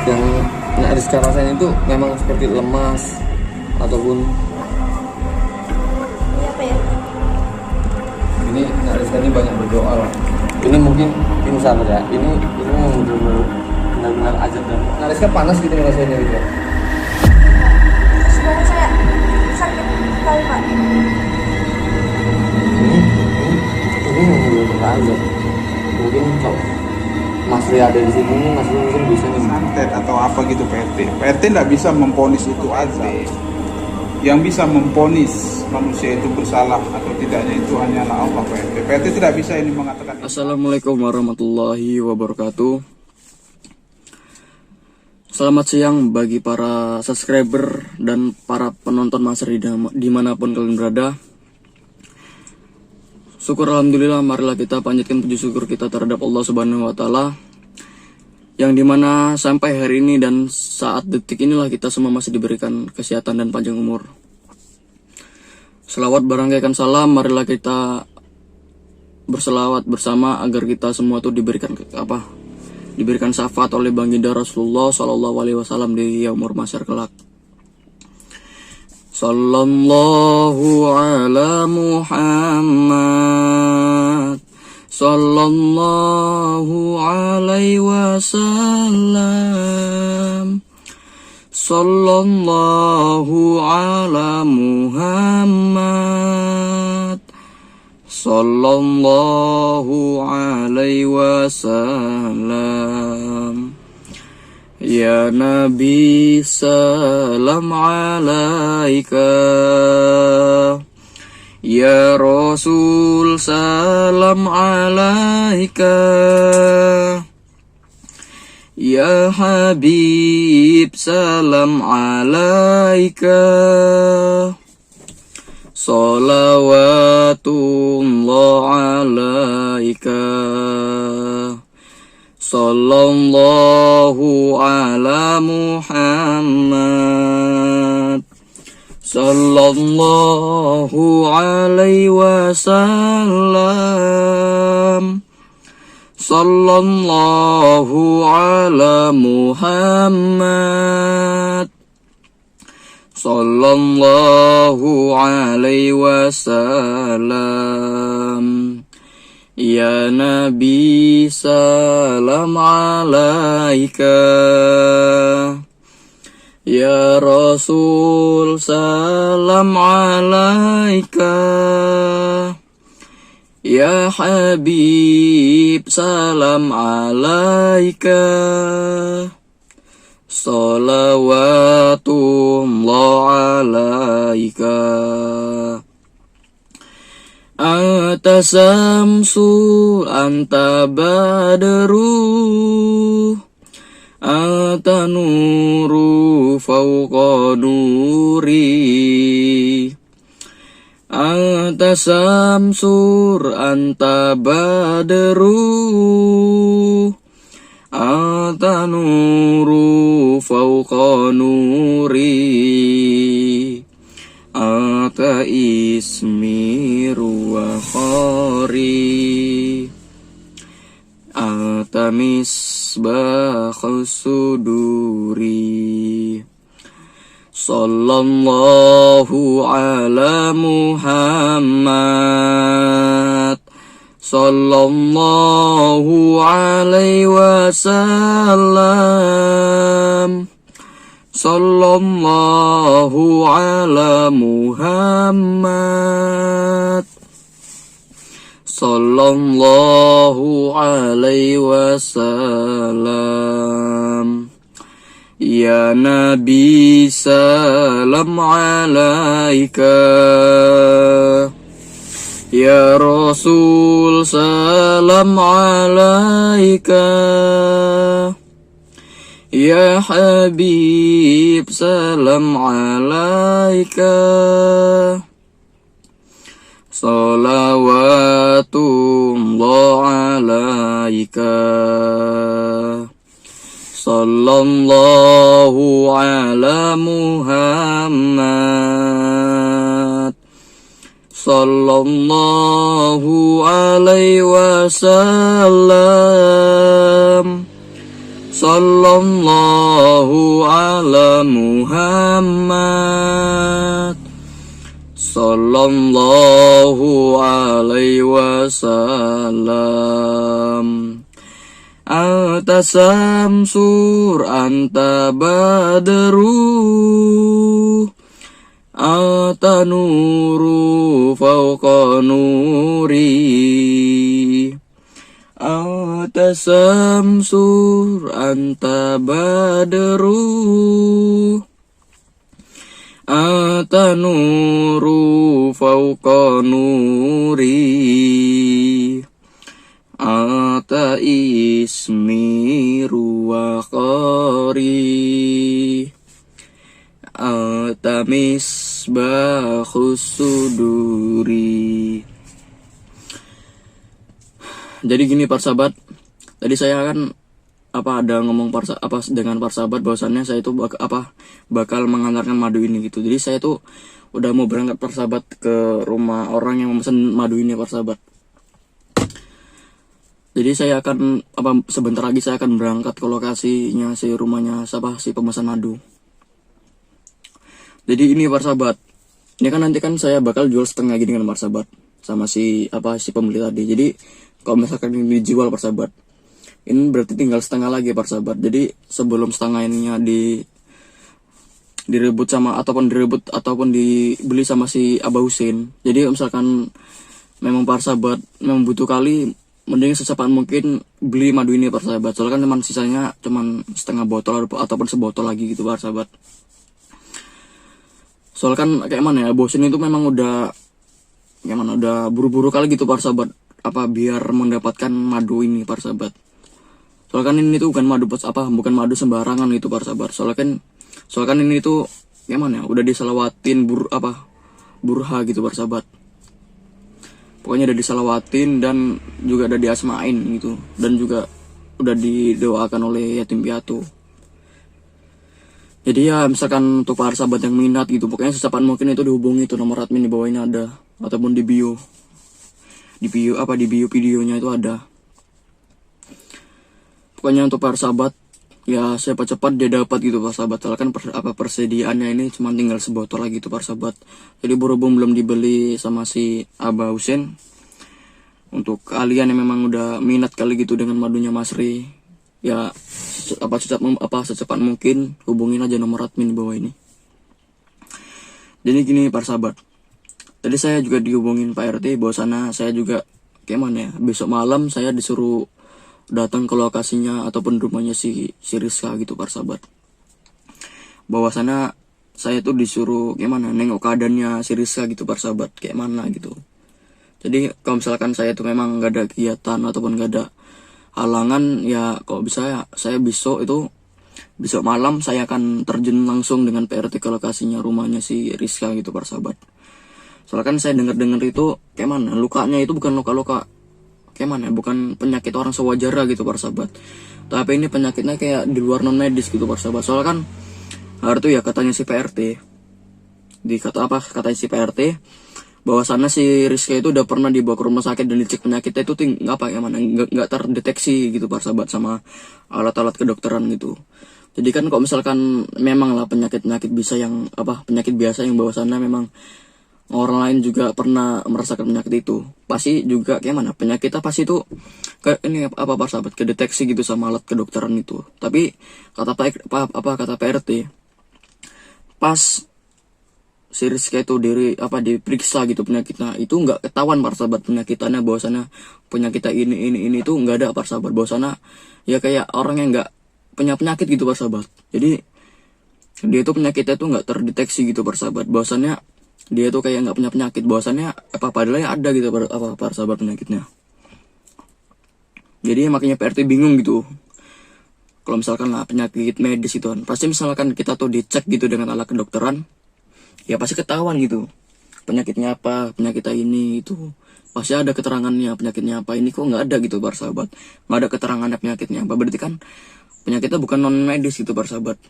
yang Nak Rizka rasain itu memang seperti lemas ataupun Apa ya? ini Nak Rizka ini banyak berdoa lah. Ini mungkin ini sabar ya. Ini memang benar-benar ajab dan Nak Rizka panas gitu rasanya gitu ya. Sebenarnya saya sakit sekali Pak. Ini memang benar-benar ajab. Mungkin kalau Mas Ria ada di sini, Mas Ria mungkin bisa nih. Santet atau apa gitu PRT. PRT tidak bisa memponis itu azab. Yang bisa memponis manusia itu bersalah atau tidaknya itu hanyalah Allah PRT. PRT tidak bisa ini mengatakan. Assalamualaikum warahmatullahi wabarakatuh. Selamat siang bagi para subscriber dan para penonton Mas Ri dimanapun kalian berada. Syukur alhamdulillah, marilah kita panjatkan puji syukur kita terhadap Allah Subhanahu wa taala, yang dimana sampai hari ini dan saat detik inilah kita semua masih diberikan kesehatan dan panjang umur. Selawat barangkaikan salam, marilah kita berselawat bersama agar kita semua tuh diberikan syafaat oleh baginda Rasulullah Shallallahu Alaihi Wasallam di yaumul mahsyar kelak. Sallallahu ala Muhammad, sallallahu alaihi wasallam, sallallahu ala Muhammad, sallallahu alaihi wasallam. Ya Nabi salam alaika, ya Rasul salam alaika, ya Habib salam alaika, salawatullah alaika, sallallahu ala Muhammad, sallallahu alaihi wasallam, sallallahu ala Muhammad, sallallahu alaihi wasallam. Ya Nabi salam alaika, ya Rasul salam alaika, ya Habib salam alaika, salawatullah alaika. Anta samsu, anta badru, anta nuru fauqa nuri. Anta samsur, anta badru, anta nuru fauqa nuri. Anta ismiru wa khari, anta misbahus suduri. Sallallahu ala Muhammad, sallallahu alaihi wasallam, sallallahu ala Muhammad, sallallahu alaihi wasallam. Ya Nabi salam alaika, ya Rasul salam alaika, ya Habib salam alaika, salawatullah alaika, sallallahu ala Muhammad, sallallahu alaihi wasallam, Sallallahu ala Muhammad Sallallahu alaihi wasallam. Anta samsur anta badru anta nuru fauqa nuri. Anta samsur anta badru anta nuru fauqa nuri. Anta ismi ruwaqari Anta misbahus suduri. Jadi gini para sahabat, tadi saya kan ada ngomong dengan para sahabat bahwasannya saya itu bakal mengantarkan madu ini gitu. Jadi saya tuh udah mau berangkat para sahabat ke rumah orang yang memesan madu ini para sahabat. Jadi saya akan sebentar lagi saya akan berangkat ke lokasinya si rumahnya si pemesan madu. Jadi ini para sahabat, ini kan nanti kan saya bakal jual setengah gini kan para sahabat sama si pembeli tadi. Jadi kalau misalkan ini dijual para sahabat, ini berarti tinggal setengah lagi para sahabat. Jadi sebelum setengah ininya direbut ataupun dibeli sama si Abah Husin. Jadi misalkan memang para sahabat memang butuh kali, mending secepat mungkin beli madu ini para sahabat. Soalnya kan teman sisanya cuman setengah botol ataupun sebotol lagi gitu para sahabat. Soalnya kan kayak mana ya, bosen itu memang udah buru-buru kali gitu para sahabat, biar mendapatkan madu ini para sahabat. Soalnya kan ini tuh bukan madu sembarangan gitu para sahabat. Soalnya kan ini tuh kayak mana ya, udah diselawatin burha gitu para sahabat. Pokoknya udah diselawatin dan juga udah diasmain gitu, dan juga udah didoakan oleh yatim piatu. Jadi ya misalkan untuk para sahabat yang minat gitu, pokoknya secepat mungkin itu dihubungi, itu nomor admin di bawah ini ada, ataupun di bio videonya itu ada. Pokoknya untuk para sahabat ya cepat-cepat dia dapat gitu para sahabat. Soalnya kan persediaannya ini cuma tinggal sebotol lagi tuh para sahabat. Jadi berhubung belum dibeli sama si Abah Husin, untuk kalian yang memang udah minat kali gitu dengan madunya Mas Ri, ya secepat mungkin hubungin aja nomor admin di bawah ini. Jadi gini para sahabat, tadi saya juga dihubungin Pak RT bahwasanya saya juga kayak mana ya, besok malam saya disuruh datang ke lokasinya ataupun rumahnya si Rizka gitu para sahabat. Bahwasanya saya tuh disuruh kayak mana, nengok keadaannya si Rizka gitu para sahabat, kayak mana gitu. Jadi kalau misalkan saya tuh memang gak ada kegiatan ataupun gak ada halangan, ya kalau bisa ya saya besok malam saya akan terjun langsung dengan PRT ke lokasinya rumahnya si Rizka gitu para sahabat. Soalnya kan saya dengar itu kayak mana, lukanya itu bukan luka-luka kayak mana, bukan penyakit orang sewajarnya gitu para sahabat, tapi ini penyakitnya kayak di luar non medis gitu para sahabat. Soalnya kan hari itu ya katanya si PRT, katanya si PRT bahwasannya si Rizka itu udah pernah dibawa ke rumah sakit dan dicek penyakitnya itu nggak terdeteksi gitu para sahabat sama alat-alat kedokteran gitu. Jadi kan kalau misalkan memang lah penyakit bisa yang penyakit biasa yang bahwasannya memang orang lain juga pernah merasakan penyakit itu, pasti juga kayak mana penyakitnya pasti itu para sahabat kedeteksi gitu sama alat kedokteran itu. Tapi kata PRT, pas si Rizka itu diperiksa gitu penyakitnya itu nggak ketahuan para sahabat penyakitannya, bahwasannya penyakitnya ini itu nggak ada para sahabat, bahwasannya ya kayak orang yang nggak punya penyakit gitu para sahabat. Jadi dia itu penyakitnya itu nggak terdeteksi gitu para sahabat, bahwasannya dia tuh kayak nggak punya penyakit, bahwasannya padahal ada gitu para sahabat penyakitnya. Jadi makanya PRT bingung gitu. Kalau misalkan lah penyakit medis itu kan, pasti misalkan kita tuh dicek gitu dengan alat kedokteran, ya pasti ketahuan gitu penyakitnya apa, penyakitnya ini itu pasti ada keterangannya penyakitnya apa. Ini kok nggak ada gitu para sahabat, nggak ada keterangannya penyakitnya apa, berarti kan penyakitnya bukan non medis gitu para sahabat.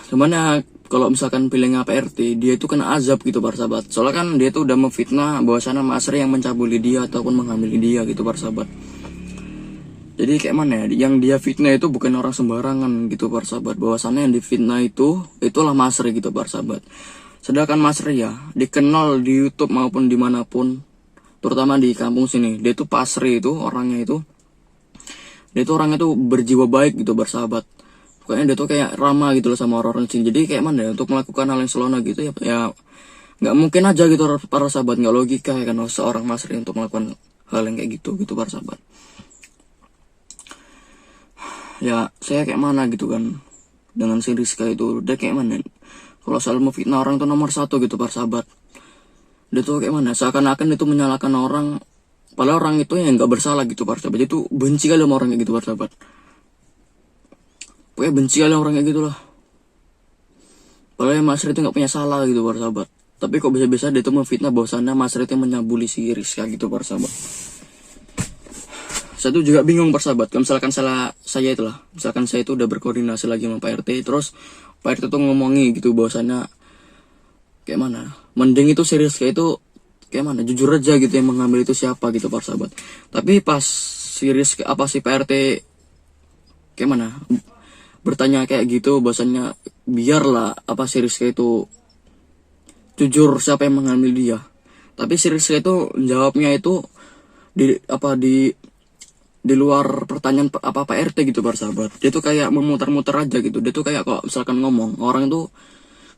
Cuman ya kalau misalkan pilihnya PRT, dia itu kena azab gitu para sahabat. Soalnya kan dia tuh udah memfitnah bahwasanya Mas Ri yang mencabuli dia ataupun menghamili dia gitu para sahabat. Jadi kayak mana ya, yang dia fitnah itu bukan orang sembarangan gitu para sahabat. Bahwasannya yang difitnah itulah Mas Ri gitu para sahabat. Sedangkan Mas Ri ya dikenal di YouTube maupun dimanapun, terutama di kampung sini, dia tuh pasri itu orangnya itu, dia tuh orangnya tuh berjiwa baik gitu para sahabat. Pokoknya dia tuh kayak ramah gitu loh sama orang-orang sini. Jadi kayak mana ya, untuk melakukan hal yang selona gitu ya nggak mungkin aja gitu para sahabat, nggak logika ya kan seorang Mas Ri untuk melakukan hal yang kayak gitu para sahabat. Ya saya kayak mana gitu kan dengan si Rizka itu, dia kayak mana kalau soal memfitnah orang tuh nomor 1 gitu para sahabat. Dia tuh kayak mana seakan-akan itu menyalahkan orang, padahal orang itu yang nggak bersalah gitu para sahabat. Dia tuh benci kali sama orang kayak gitu para sahabat, pokoknya benci kali orang kayak gitu lah. Padahal Mas Ri itu nggak punya salah gitu para sahabat, tapi kok bisa-bisa dia tuh memfitnah bahwasannya Mas Ri itu menyabuli si Rizka gitu para sahabat. Saya tuh juga bingung persahabat. Kalau misalkan saya itulah, misalkan saya itu udah berkoordinasi lagi sama Pak RT, terus Pak RT tuh ngomongi gitu bahwasannya kayak mana, mending itu serius kayak itu kayak mana, jujur aja gitu yang mengambil itu siapa gitu persahabat. Tapi pas serius apa si Pak RT kayak mana bertanya kayak gitu, bahwasannya biarlah apa serius kayak itu jujur siapa yang mengambil dia. Tapi serius kayak itu jawabnya itu di luar pertanyaan apa Pak RT gitu sahabat. Dia tuh kayak memutar-mutar aja gitu. Dia tuh kayak kok misalkan ngomong orang tuh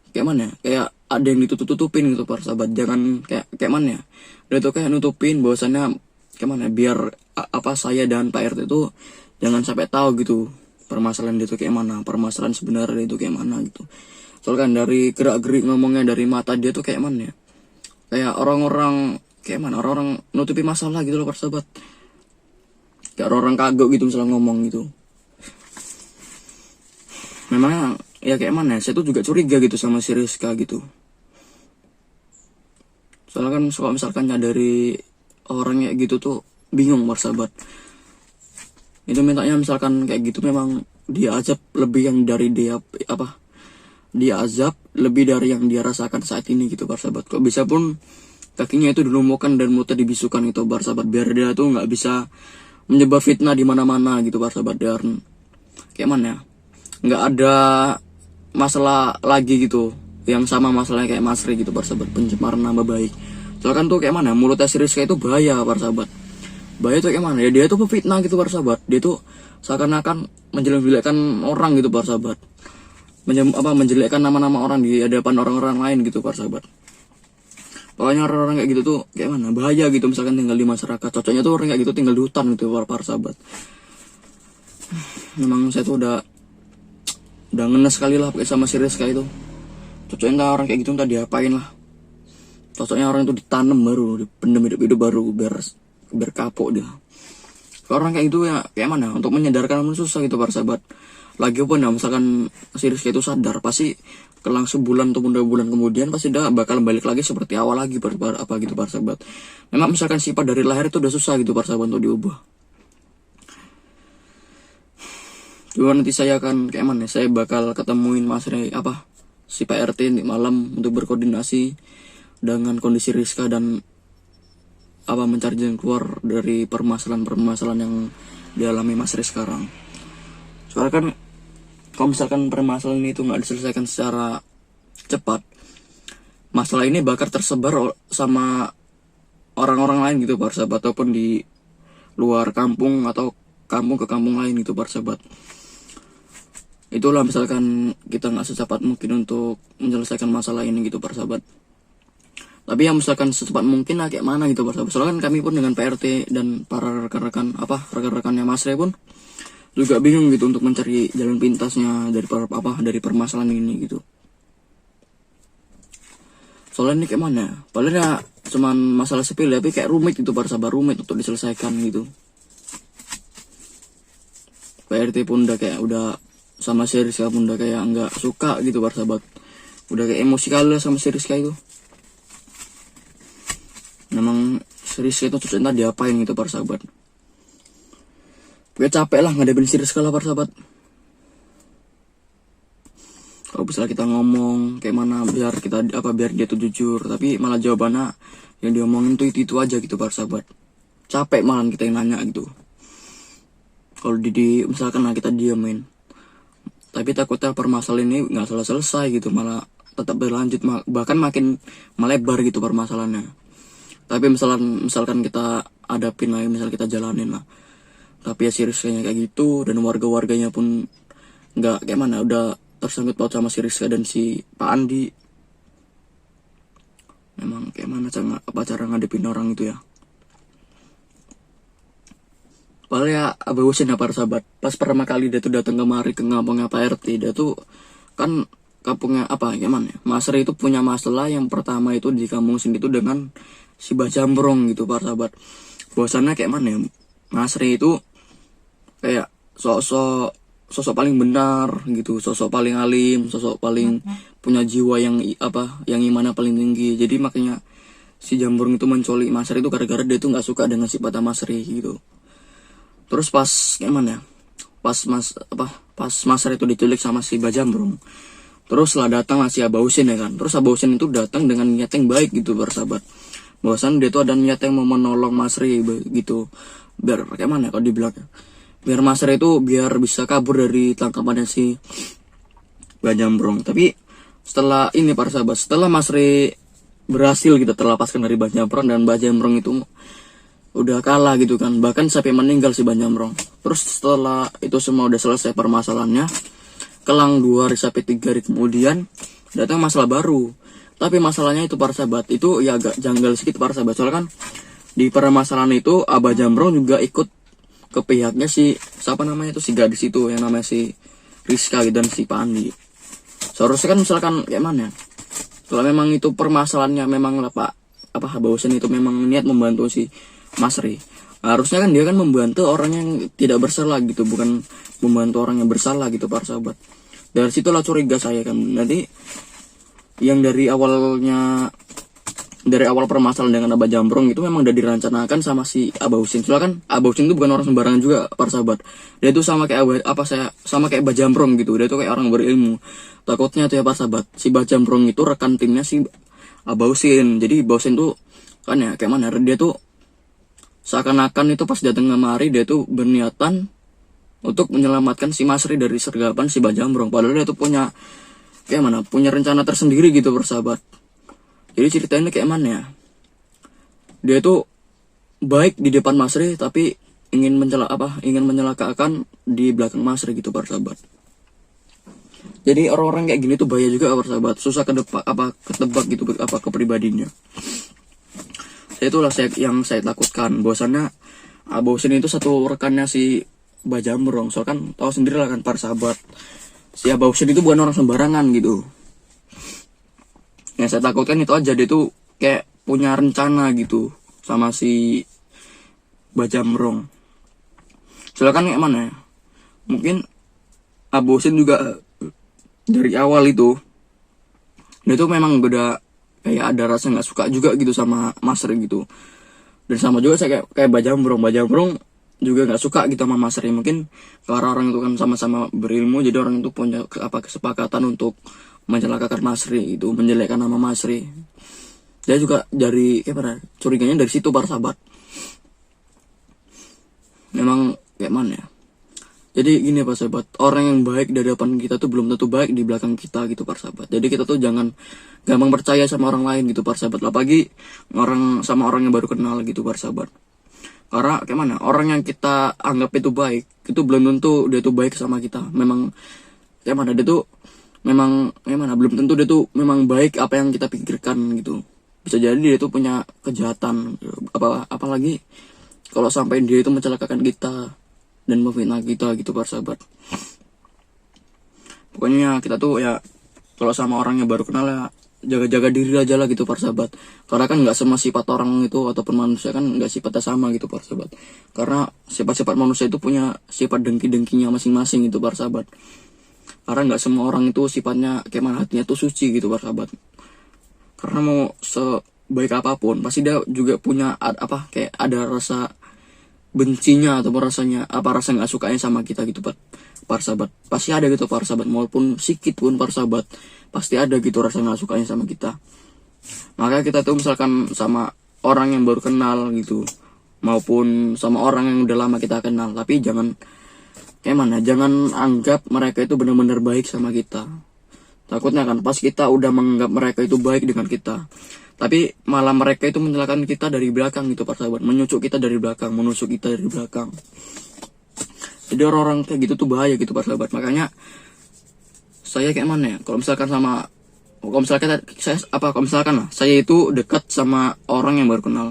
kayak mana ya, kayak ada yang ditutup-tutupin gitu sahabat. Jangan kayak mana ya, dia tuh kayak nutupin bahwasannya kayak mana biar apa saya dan Pak RT itu jangan sampai tahu gitu permasalahan dia tuh kayak mana, permasalahan sebenarnya itu kayak mana gitu. Soalnya kan dari gerak-gerik ngomongnya, dari mata dia tuh kayak mana ya, kayak orang-orang kayak mana, orang-orang nutupi masalah gitu loh sahabat. Kayak orang kagok gitu misalnya ngomong gitu. Memang ya kayak mana, saya tuh juga curiga gitu sama si Rizka gitu. Soalnya kan suka misalkan dari orang kayak gitu tuh bingung sahabat. Itu mintanya misalkan kayak gitu memang dia azab lebih yang dari dia azab lebih dari yang dia rasakan saat ini gitu sahabat. Kok bisa pun kakinya itu dilumpuhkan dan mulutnya dibisukan gitu sahabat, biar dia tuh nggak bisa menyebar fitnah di mana-mana gitu sahabat. Dan kayak mana ya, nggak ada masalah lagi gitu yang sama masalahnya kayak Mas Ri gitu sahabat, pencemaran nama baik. Soalnya kan tuh kayak mana mulutnya si Rizka itu bahaya sahabat. Bahaya tuh kayak mana ya, dia tuh pefitnah gitu sahabat. Dia tuh seakan-akan menjelek-jelekkan orang gitu sahabat, menjelekkan nama-nama orang di hadapan orang-orang lain gitu sahabat. Pokoknya orang-orang kayak gitu tuh kayak mana bahaya gitu misalkan tinggal di masyarakat. Cocoknya tuh orang kayak gitu tinggal di hutan gitu para sahabat. Memang saya tuh udah ngenes sekali lah pakai sama si Rizka itu. Cocoknya orang kayak gitu entah diapain lah. Cocoknya orang itu ditanam baru, dipendam hidup baru biar kapok dia. Kalau orang kayak gitu ya kayak mana, untuk menyadarkan pun susah gitu para sahabat. Lagi pun ya misalkan si Rizka itu sadar, pasti kelang sebulan atau 2 bulan kemudian pasti dia bakal balik lagi seperti awal lagi apa gitu para sahabat. Memang misalkan sifat dari lahir itu udah susah gitu para sahabat untuk diubah. Cuma nanti saya akan kayak mana, saya bakal ketemuin Mas Ri si Pak RT di malam untuk berkoordinasi dengan kondisi Rizka dan mencari jalan keluar dari permasalahan yang dialami Mas Ri sekarang. Soalnya kan kalau misalkan permasalahan ini itu nggak diselesaikan secara cepat, masalah ini bakal tersebar sama orang-orang lain gitu para sahabat, ataupun di luar kampung atau kampung ke kampung lain gitu para sahabat. Itulah misalkan kita nggak secepat mungkin untuk menyelesaikan masalah ini gitu para sahabat. Tapi yang misalkan secepat mungkin lah kayak mana gitu para sahabat. Soalnya kan kami pun dengan PRT dan para rekan-rekannya Mas Ri pun juga bingung gitu untuk mencari jalan pintasnya dari permasalahan ini gitu. Soalnya ini kayak mana, padahal ya cuman masalah sepele tapi kayak rumit gitu para sahabat, rumit untuk diselesaikan gitu. PRT pun udah sama si Rizka pun udah kayak nggak suka gitu para sahabat, udah kayak emosi kali lah sama si Rizka itu. Memang si Rizka itu entah diapain gitu para sahabat. Gue capek lah ngadepin si Rizka lah para sahabat. Kalau misalnya kita ngomong kayak mana biar dia tuh jujur, tapi malah jawabannya yang diomongin tuh itu aja gitu para sahabat. Capek malah kita yang nanya gitu. kalau misalkan kita diamin, tapi takutnya permasalahan ini nggak selesai gitu, malah tetap berlanjut, bahkan makin melebar gitu permasalahannya. Tapi misalkan kita hadapin lah, misal kita jalanin lah, tapi ya si Rizkanya kayak gitu, dan warga-warganya pun nggak kayak mana, udah tersangkut paut sama si Rizka dan si Pak Andi. Memang kayak mana cara ngadepin orang itu ya. Padahal ya Abah Husin ya para sahabat, pas pertama kali dia tuh datang kemari ke kampungnya Pak RT, dia tuh kan kampungnya apa gimana ya, Mas Ri itu punya masalah yang pertama itu di kampung sini itu dengan si Bajambrong gitu para sahabat. Bahwasannya kayak mana ya, Mas Ri itu kayak sosok paling benar gitu, sosok paling alim, sosok paling punya jiwa yang yang imannya paling tinggi. Jadi makanya si Jambrong itu menculik Mas Ri itu gara-gara dia tuh nggak suka dengan sifat Mas Ri gitu. Terus pas gimana ya, pas Mas Ri itu diculik sama si Bajambrong, terus lah datang lah si Abah Husin ya kan. Terus Abah Husin itu datang dengan niat yang baik gitu bersahabat, bahwasan dia tuh ada niat yang mau menolong Mas Ri gitu, biar kayak mana kalau dibilang, biar Mas Ri itu biar bisa kabur dari tangkapannya si Bajambrong. Tapi setelah ini para sahabat, setelah Mas Ri berhasil gitu terlepaskan dari Bajambrong, dan Bajambrong itu udah kalah gitu kan, bahkan sampai meninggal si Bajambrong. Terus setelah itu semua udah selesai permasalahannya, kelang 2 hari sampai 3 hari kemudian datang masalah baru. Tapi masalahnya itu para sahabat, itu ya agak janggal sedikit para sahabat, soalnya kan di permasalahan itu Abah Jambrong juga ikut ke pihaknya si siapa namanya itu, si gadis itu yang namanya si Rizka gitu, dan si Pak Andi. Seharusnya kan misalkan kayak mana ya, kalau memang itu permasalahannya memang lah Pak Abah Husin itu memang niat membantu si Mas Ri, harusnya kan dia kan membantu orang yang tidak bersalah gitu, bukan membantu orang yang bersalah gitu para sahabat. Dari situlah curiga saya kan. Nanti yang dari awal permasalahan dengan Abah Jambrong itu memang udah direncanakan sama si Abah Husin. Soalnya kan Abah Husin itu bukan orang sembarangan juga para sahabat. Dia itu sama kayak sama kayak Abah Jambrong gitu. Dia itu kayak orang berilmu. Takutnya tuh ya para sahabat, si Abah Jambrong itu rekan timnya si Abah Husin. Jadi Abah Husin tuh kan ya kayak mana, dia tuh seakan-akan itu pas datang kemari dia tuh berniatan untuk menyelamatkan si Mas Ri dari sergapan si Bajambrong. Padahal dia tuh punya kayak mana, punya rencana tersendiri gitu bersahabat. Jadi ceritanya kayak mana ya, dia tuh baik di depan Mas Ri tapi ingin menyelakakan di belakang Mas Ri gitu bersahabat. Jadi orang-orang kayak gini tuh bahaya juga bersahabat, susah ketebak gitu kepribadiannya. Itulah yang saya takutkan, bahwasannya Abah Husin itu satu rekannya si Bajambrong. Soalnya kan tahu sendiri lah kan para sahabat, si Abah Husin itu bukan orang sembarangan gitu. Yang saya takutkan itu aja, dia tuh kayak punya rencana gitu sama si Bajambrong. Soalnya kan kayak mana ya, mungkin Abah Husin juga dari awal itu dia tuh memang udah kayak ada rasa nggak suka juga gitu sama Mas Ri gitu. Dan sama juga saya kayak Bajambrong juga nggak suka gitu sama Mas Ri. Mungkin karena orang itu kan sama-sama berilmu, jadi orang itu punya kesepakatan untuk mencelakakan Mas Ri itu, menjelekkan nama Mas Ri. Dia juga dari curiganya dari situ para sahabat. Memang kayak mana ya, jadi gini para sahabat, orang yang baik di hadapan kita tuh belum tentu baik di belakang kita gitu para sahabat. Jadi kita tuh jangan gampang percaya sama orang lain gitu para sahabat, apalagi orang yang baru kenal gitu para sahabat. Karena kayak mana, orang yang kita anggap itu baik itu belum tentu dia tuh baik sama kita. Memang kayak mana, dia tuh memang kayak mana, belum tentu dia tuh memang baik apa yang kita pikirkan gitu. Bisa jadi dia tuh punya kejahatan, apalagi kalau sampai dia itu mencelakakan kita dan memfitnah kita gitu para sahabat. Pokoknya kita tuh ya kalau sama orang yang baru kenal ya jaga-jaga diri aja lah gitu para sahabat. Karena kan nggak semua sifat orang itu ataupun manusia kan nggak sifatnya sama gitu para sahabat. Karena sifat-sifat manusia itu punya sifat dengki-dengkinya masing-masing gitu para sahabat. Karena nggak semua orang itu sifatnya kayak mana, hatinya tuh suci gitu para sahabat. Karena mau sebaik apapun pasti dia juga punya kayak ada rasa bencinya atau rasa nggak sukanya sama kita gitu para sahabat. Pasti ada gitu para sahabat, maupun sedikit pun para sahabat pasti ada gitu rasa nggak sukanya sama kita. Maka kita tuh misalkan sama orang yang baru kenal gitu, maupun sama orang yang udah lama kita kenal, tapi jangan kayak mana, jangan anggap mereka itu benar-benar baik sama kita. Takutnya kan pas kita udah menganggap mereka itu baik dengan kita, tapi malah mereka itu menyalahkan kita dari belakang gitu para sahabat, menyucuk kita dari belakang, menusuk kita dari belakang. Jadi orang-orang kayak gitu tuh bahaya gitu para sahabat. Makanya saya kayak mana ya, kalau misalkan saya itu dekat sama orang yang baru kenal,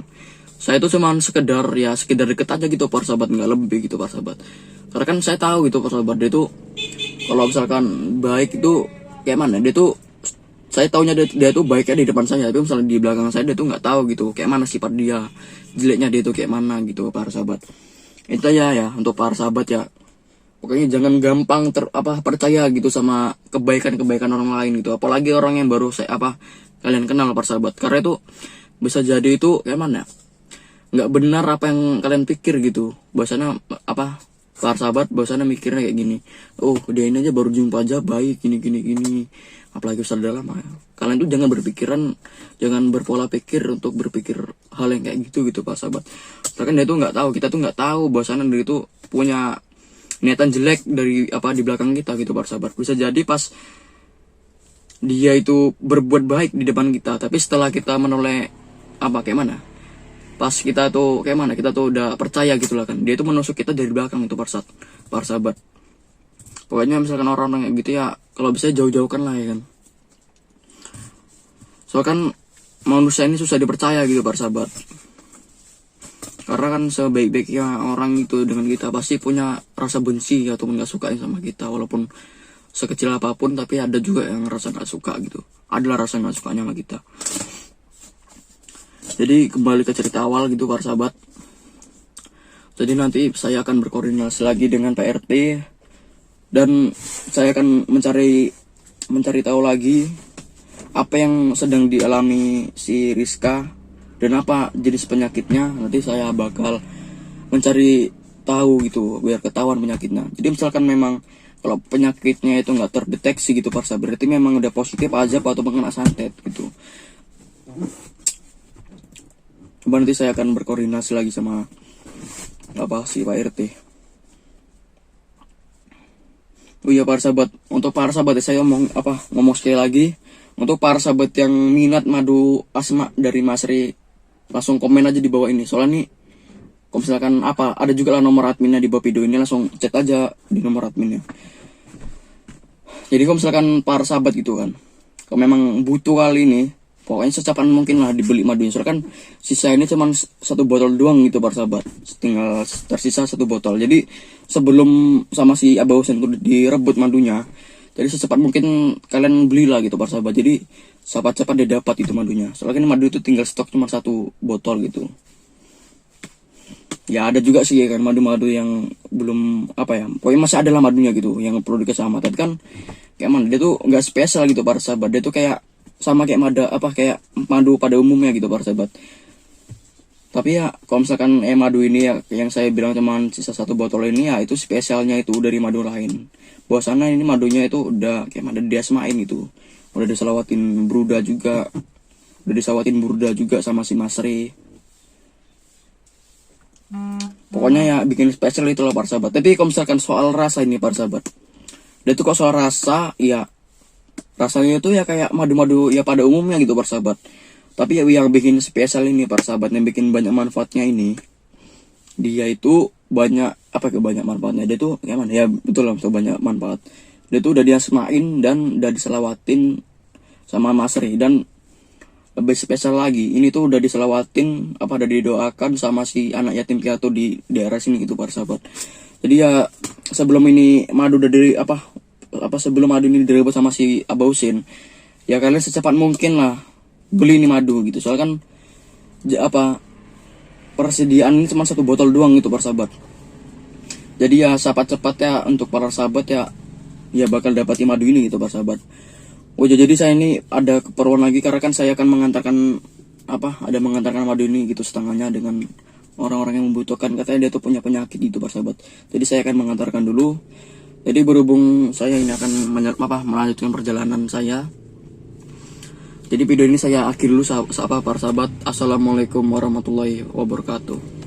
saya itu cuma sekedar deket aja gitu para sahabat, nggak lebih gitu para sahabat. Karena kan saya tahu gitu para sahabat, dia tuh kalau misalkan baik itu kayak mana, dia tuh saya taunya dia tuh baiknya di depan saya, tapi misalnya di belakang saya dia tuh nggak tahu gitu kayak mana sifat dia, jeleknya dia tuh kayak mana gitu para sahabat. Itu ya untuk para sahabat ya, pokoknya jangan gampang percaya gitu sama kebaikan orang lain gitu, apalagi orang yang baru kalian kenal para sahabat. Karena itu bisa jadi itu kayak mana, nggak benar apa yang kalian pikir gitu. Bahasanya para sahabat bahasanya mikirnya kayak gini, oh dia ini aja baru jumpa aja baik gini, apalagi sudah lama. Kalian tuh jangan berpola pikir untuk berpikir hal yang kayak gitu para sahabat. Karena dia tuh nggak tahu, kita tuh nggak tahu bahasanya dia tuh punya niatan jelek dari di belakang kita gitu para sahabat. Bisa jadi pas dia itu berbuat baik di depan kita, tapi setelah kita menoleh kayak mana, pas kita tuh kayak mana, kita tuh udah percaya gitu lah kan, dia tuh menusuk kita dari belakang itu para sahabat. Pokoknya misalkan orang-orang kayak gitu ya, kalau bisa jauh-jauhkan lah ya kan. Soalnya kan manusia ini susah dipercaya gitu para sahabat. Karena kan sebaik-baiknya orang itu dengan kita pasti punya rasa benci ataupun gak suka sama kita, walaupun sekecil apapun, tapi ada juga yang rasa gak suka gitu, adalah rasa gak sukanya sama kita. Jadi kembali ke cerita awal gitu para sahabat. Jadi nanti saya akan berkoordinasi lagi dengan Pak RT, dan saya akan mencari tahu lagi apa yang sedang dialami si Rizka dan apa jenis penyakitnya. Nanti saya bakal mencari tahu gitu biar ketahuan penyakitnya. Jadi misalkan memang kalau penyakitnya itu nggak terdeteksi gitu para sahabat, berarti memang udah positif aja atau kena santet gitu. Coba nanti saya akan berkoordinasi lagi sama si Pak RT. Oh iya para sahabat, untuk para sahabat saya ngomong sekali lagi, untuk para sahabat yang minat madu asma dari Mas Ri, langsung komen aja di bawah ini. Soalnya nih kalau misalkan ada juga lah nomor adminnya di bawah video ini, langsung chat aja di nomor adminnya. Jadi kalau misalkan para sahabat gitu kan, kalau memang butuh kali ini, pokoknya secepat mungkin lah dibeli madunya. Soalnya kan sisa ini cuma 1 botol doang gitu para sahabat, tinggal tersisa 1 botol. Jadi sebelum sama si Abah Husen itu direbut madunya, jadi secepat mungkin kalian belilah gitu para sahabat. Jadi cepat-cepat dia dapat itu madunya. Soalnya kan madu itu tinggal stok cuma 1 botol gitu. Ya ada juga sih ya kan madu-madu yang belum pokoknya masih ada lah madunya gitu yang perlu dikasih sama. Tapi kan kayak mana, dia tuh nggak spesial gitu para sahabat. Dia tuh kayak sama kayak madu pada umumnya gitu para sahabat. Tapi ya kalau misalkan madu ini ya yang saya bilang cuman sisa 1 botol ini, ya itu spesialnya itu dari madu lain. Bahwasannya ini madunya itu udah kayak mana diasmain gitu, udah diselawatin Burda juga sama si Mas Ri. Pokoknya ya bikin spesial itu loh para sahabat. Tapi kalau misalkan soal rasa ini para sahabat, dia tuh kalau soal rasa ya rasanya itu ya kayak madu-madu ya pada umumnya gitu para sahabat. Tapi ya yang bikin spesial ini para sahabat, yang bikin banyak manfaatnya ini, dia itu banyak manfaatnya. Dia tuh kayak mana ya, betul lah, banyak manfaat. Dia tuh udah diasmain dan udah diselawatin sama Mas Ri. Dan lebih spesial lagi, ini tuh udah diselawatin udah didoakan sama si anak yatim piatu di daerah sini gitu para sahabat. Jadi ya sebelum ini madu udah sebelum madu ini direbut sama si Abah Husin, ya kalian secepat mungkin lah beli ini madu gitu. Soalnya kan persediaan ini cuma 1 botol doang gitu para sahabat. Jadi ya cepat-cepat ya untuk para sahabat ya bakal dapati madu ini gitu para sahabat. Oh jadi saya ini ada keperluan lagi, karena kan saya akan mengantarkan madu ini gitu setengahnya dengan orang-orang yang membutuhkan. Katanya dia tuh punya penyakit gitu para sahabat. Jadi saya akan mengantarkan dulu. Jadi berhubung saya ini akan melanjutkan perjalanan saya, jadi video ini saya akhiri dulu para sahabat. Assalamualaikum warahmatullahi wabarakatuh.